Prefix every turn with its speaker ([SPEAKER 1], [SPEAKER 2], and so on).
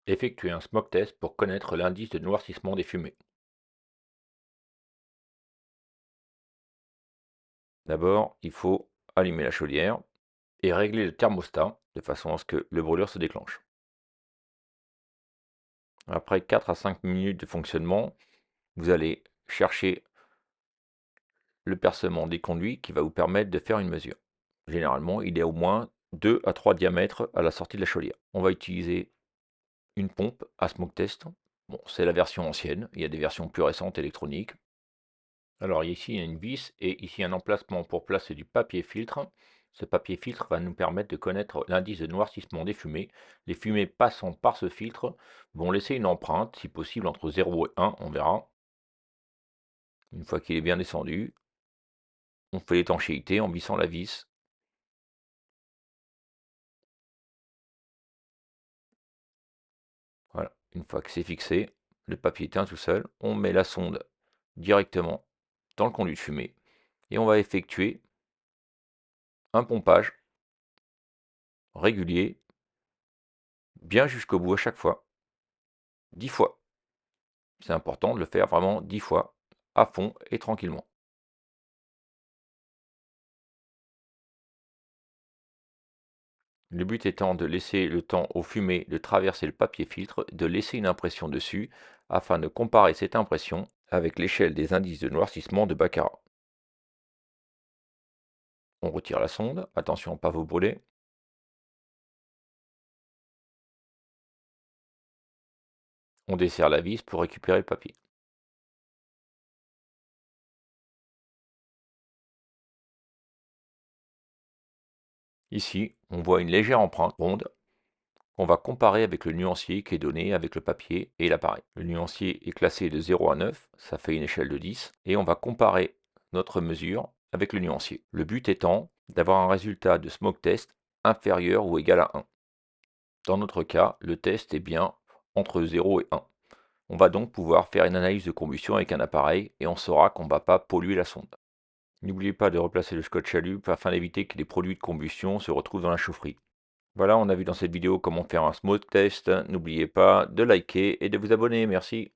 [SPEAKER 1] Effectuer un smoke test pour connaître l'indice de noircissement des fumées. D'abord, il faut allumer la chaudière et régler le thermostat de façon à ce que le brûleur se déclenche. Après 4 à 5 minutes de fonctionnement, vous allez chercher le percement des conduits qui va vous permettre de faire une mesure. Généralement, il y a au moins 2 à 3 diamètres à la sortie de la chaudière. On va utiliser une pompe à smoke test. Bon, c'est la version ancienne, il y a des versions plus récentes électroniques. Alors ici, il y a une vis et ici un emplacement pour placer du papier filtre. Ce papier filtre va nous permettre de connaître l'indice de noircissement des fumées. Les fumées passant par ce filtre vont laisser une empreinte, si possible entre 0 et 1, on verra. Une fois qu'il est bien descendu, on fait l'étanchéité en vissant la vis. Voilà, une fois que c'est fixé, le papier tient tout seul, on met la sonde directement dans le conduit de fumée et on va effectuer un pompage régulier, bien jusqu'au bout à chaque fois, 10 fois. C'est important de le faire vraiment 10 fois, à fond et tranquillement. Le but étant de laisser le temps aux fumées de traverser le papier filtre, de laisser une impression dessus, afin de comparer cette impression avec l'échelle des indices de noircissement de Baccarat. On retire la sonde, attention à ne pas vous brûler. On desserre la vis pour récupérer le papier. Ici, on voit une légère empreinte ronde qu'on va comparer avec le nuancier qui est donné avec le papier et l'appareil. Le nuancier est classé de 0 à 9, ça fait une échelle de 10, et on va comparer notre mesure avec le nuancier. Le but étant d'avoir un résultat de smoke test inférieur ou égal à 1. Dans notre cas, le test est bien entre 0 et 1. On va donc pouvoir faire une analyse de combustion avec un appareil et on saura qu'on ne va pas polluer la sonde. N'oubliez pas de replacer le scotch alu afin d'éviter que les produits de combustion se retrouvent dans la chaufferie. Voilà, on a vu dans cette vidéo comment faire un smoke test. N'oubliez pas de liker et de vous abonner. Merci.